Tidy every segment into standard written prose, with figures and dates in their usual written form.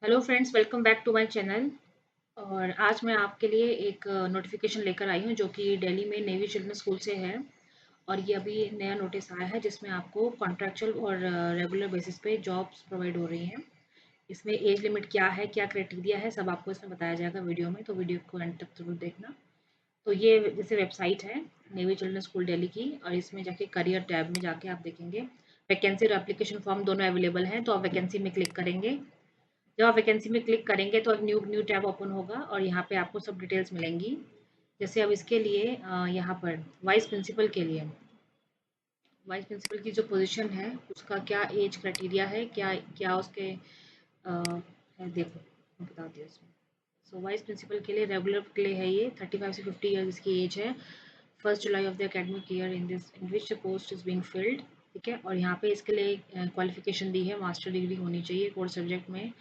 Hello friends, welcome back to my channel. और आज मैं आपके लिए एक नोटिफिकेशन लेकर आई हूँ जो कि दिल्ली में नेवी चिल्ड्रन स्कूल से है। और ये अभी नया नोटिस आया है जिसमें आपको कॉन्ट्रैक्चुअल और रेगुलर बेसिस पे जॉब्स प्रोवाइड हो रही हैं। इसमें एज लिमिट क्या है, क्या क्राइटेरिया है, सब आपको इसमें बताया जाएगा वीडियो में, तो वीडियो को एंड तक जरूर देखना। तो ये जैसे वेबसाइट है नेवी चिल्ड्रन स्कूल दिल्ली की, और इसमें जाके करियर टैब में जाके आप देखेंगे वैकेंसी और एप्लीकेशन फॉर्म दोनों अवेलेबल हैं। तो आप वैकेंसी में क्लिक करेंगे। जब आप वैकेंसी में क्लिक करेंगे तो एक न्यू न्यू टैब ओपन होगा और यहाँ पे आपको सब डिटेल्स मिलेंगी। जैसे अब इसके लिए यहाँ पर वाइस प्रिंसिपल की जो पोजीशन है उसका क्या एज क्राइटेरिया है, क्या क्या उसके है, देखो मैं बताती हूँ इसमें। सो वाइस प्रिंसिपल के लिए रेगुलर के लिए है ये 35 से 50 ईयर्स इसकी एज है। 1 July of the academic year in which the post is being field. ठीक है, और यहाँ पे इसके लिए क्वालिफिकेशन दी है, मास्टर डिग्री होनी चाहिए कोर्स सब्जेक्ट में।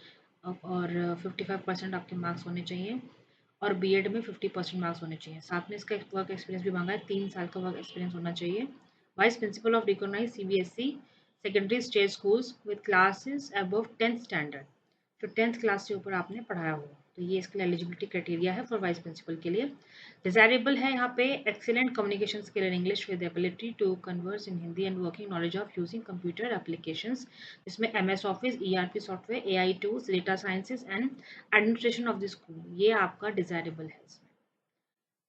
और 55% आपके मार्क्स होने चाहिए। और बीएड में 50% मार्क्स होने चाहिए। साथ में इसका वर्क एक्सपीरियंस भी मांगा है, 3 साल का वर्क एक्सपीरियंस होना चाहिए। Vice principal of recognise CBSE secondary state schools with classes above 10th standard. तो 10th क्लास से ऊपर आपने पढ़ाया हो, तो ये इसके लिए एलिजिबिलिटी क्राइटेरिया है फॉर वाइस प्रिंसिपल के लिए। डिजायरेबल है यहाँ पे excellent communication skill in English with ability to converse in Hindi and working knowledge of using computer applications, जिसमें MS office, ERP software, AI tools, data sciences and administration of the school, ये आपका desirable है इसमें।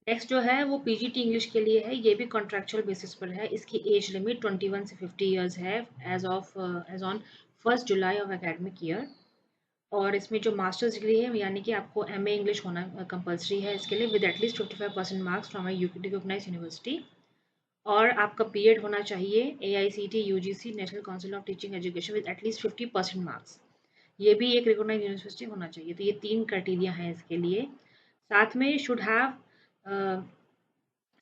Next जो है वो PGT English के लिए है, ये भी कॉन्ट्रैक्चुअल बेसिस पर है। इसकी एज लिमिट 21 से 50 ईयर्स है age on 1 July of academic year. और इसमें जो मास्टर्स डिग्री है यानी कि आपको एमए इंग्लिश होना कंपलसरी है इसके लिए with at least 55% marks from a recognise university. और आपका बीएड होना चाहिए AICT UGC national council of teaching education with at least 50% marks, ये भी एक रिकॉग्नाइज यूनिवर्सिटी होना चाहिए। तो ये 3 क्राइटेरिया हैं इसके लिए। साथ में should have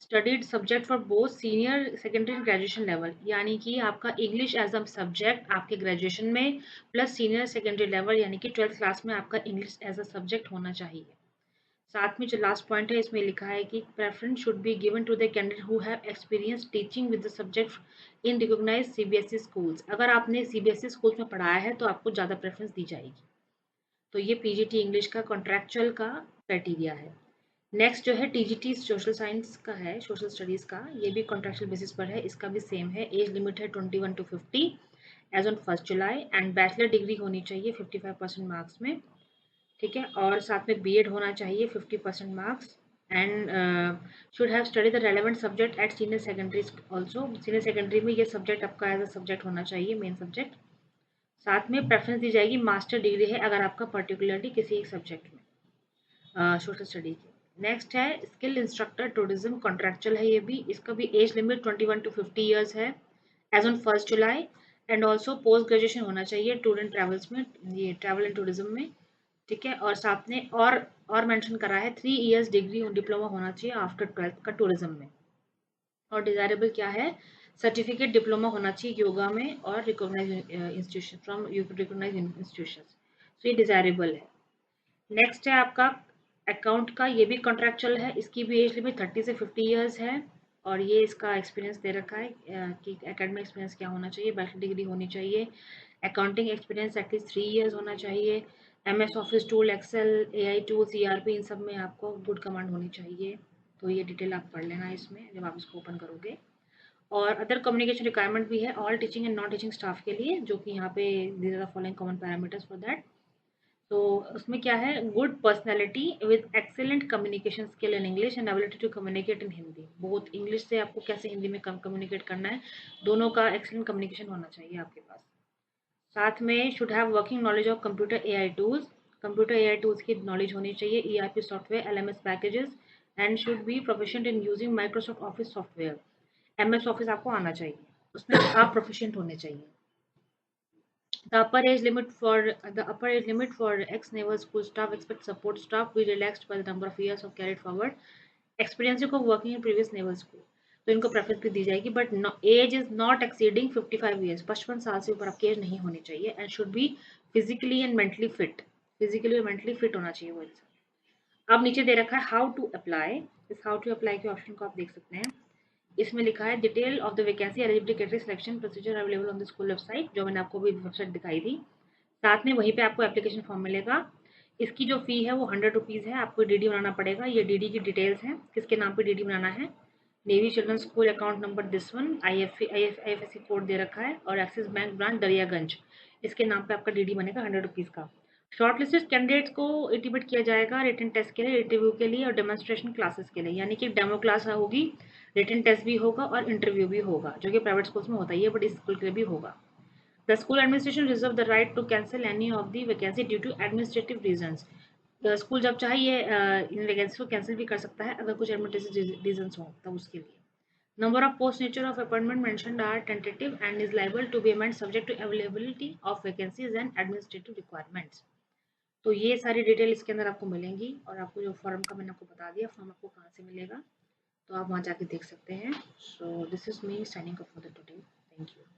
studied subject for both senior secondary and graduation level, यानी कि आपका इंग्लिश एज अ सब्जेक्ट आपके ग्रेजुएशन में प्लस सीनियर सेकेंडरी लेवल यानी कि 12th क्लास में आपका इंग्लिश एज अ सब्जेक्ट होना चाहिए। साथ में जो लास्ट पॉइंट है इसमें लिखा है कि preference should be given to the candidate who have experience teaching with the subject in recognised CBSE schools. अगर आपने सीबीएसई स्कूल्स में पढ़ाया है तो आपको ज़्यादा प्रेफरेंस दी जाएगी। तो ये पीजीटी इंग्लिश का कॉन्ट्रैक्चुअल का क्राइटेरिया है। नेक्स्ट जो है टीजीटी सोशल साइंस का है, सोशल स्टडीज़ का, ये भी कॉन्ट्रैक्चुअल बेसिस पर है, इसका भी सेम है। एज लिमिट है 21 to 50 age on 1 July and bachelor degree होनी चाहिए 55% मार्क्स में। ठीक है, और साथ में बीएड होना चाहिए 50% marks and should have study the relevant subject at senior secondary also. Senior secondary में ये सब्जेक्ट आपका एज अ सब्जेक्ट होना चाहिए, मेन सब्जेक्ट। साथ में प्रेफरेंस दी जाएगी मास्टर डिग्री है अगर आपका पर्टिकुलरली किसी एक सब्जेक्ट में सोशल स्टडी की। नेक्स्ट है स्किल इंस्ट्रक्टर टूरिज्म, कॉन्ट्रैक्चुअल है ये भी, इसका भी एज लिमिट 21 to 50 ईयर्स है age on 1 July. And also post graduation होना चाहिए टूर एंड ट्रेवल्स में, ये ट्रैवल एंड टूरिज्म में। ठीक है, और साथ में और मेंशन करा है 3 इयर्स डिग्री डिप्लोमा होना चाहिए आफ्टर 12th का टूरिज्म में। और डिजायरेबल क्या है, सर्टिफिकेट डिप्लोमा होना चाहिए योगा में और recognise institution from recognise institution, तो ये डिजायरेबल है। नेक्स्ट है आपका अकाउंट का, ये भी कॉन्ट्रैक्चुअल है, इसकी भी एज लिमिट 30 से 50 ईयर्स है। और ये इसका एक्सपीरियंस दे रखा है कि एकेडमिक एक्सपीरियंस क्या होना चाहिए, बैचलर डिग्री होनी चाहिए, अकाउंटिंग एक्सपीरियंस एटलीस्ट 3 इयर्स होना चाहिए, MS office tool, Excel, AI tools, ERP, इन सब में आपको गुड कमांड होनी चाहिए। तो ये डिटेल आप पढ़ लेना इसमें जब आप इसको ओपन करोगे। और अदर कम्युनिकेशन रिक्वायरमेंट भी है all teaching and non teaching staff के लिए, जो कि यहाँ पे these are the following common parameters for that. तो उसमें क्या है, good personality with excellent communication skill in English and ability to communicate in Hindi. बहुत इंग्लिश से आपको कैसे हिंदी में कम्युनिकेट करना है, दोनों का एक्सेलेंट कम्युनिकेशन होना चाहिए आपके पास। साथ में should have working knowledge of computer AI tools, computer AI tools की नॉलेज होनी चाहिए, ERP software, LMS packages, and should B proficient in using Microsoft office software. MS office आपको आना चाहिए, उसमें आप प्रोफिशिएंट होने चाहिए। The upper age limit for ex-naval school staff expect support staff be relaxed by the number of years of carried forward experience of working in previous naval school। तो इनको preference भी दी जाएगी, but age is not exceeding 55 years, 55 साल से ऊपर आपकी age नहीं होनी चाहिए। And should be physically and mentally fit, physically और मेंटली फिट होना चाहिए वो इंसान। अब नीचे दे रखा है हाउ टू अप्लाई, इस हाउ टू अप्लाई के ऑप्शन को आप देख सकते हैं। इसमें लिखा है detail of the vacancy, eligibility, category, selection procedure available on the school website, जो मैंने आपको भी वेबसाइट दिखाई थी। साथ में वहीं पे आपको एप्लीकेशन फॉर्म मिलेगा। इसकी जो फ़ी है वो 100 रुपीज़ है, आपको डीडी बनाना पड़ेगा। ये डीडी की डिटेल्स हैं, किसके नाम पे डीडी बनाना है। Navy Children School account number this one, IFSC code दे रखा है और एक्सिस बैंक ब्रांच दरियागंज, इसके नाम पे आपका डीडी बनेगा 100 रुपीज़ का। शॉर्ट लिस्टेड कैंडिडेट्स को इंटीमेट किया जाएगा रिटन टेस्ट के लिए, इंटरव्यू के लिए और डेमोन्स्ट्रेशन क्लासेस के लिए, यानी कि डेमो क्लास होगी, रिटन टेस्ट भी होगा और इंटरव्यू भी होगा, जो कि प्राइवेट स्कूल्स में होता है, ये बड़ी स्कूल के लिए भी होगा। The school administration reserve the right to cancel any of the vacancy due to administrative reasons. School जब चाहे ये इन वैकेंसी को कैंसिल भी कर सकता है अगर कुछ एडमिनिस्ट्रेटिव रीजंस हो तब उसके लिए। Number of post nature of appointment mentioned are tentative and is liable to be amended subject to availability of vacancies and administrative requirements. तो ये सारी डिटेल इसके अंदर आपको मिलेंगी और आपको जो फॉर्म का मैंने आपको बता दिया, फॉर्म आपको कहाँ से मिलेगा तो आप वहाँ जाके देख सकते हैं। So this is me signing off for the today. Thank you.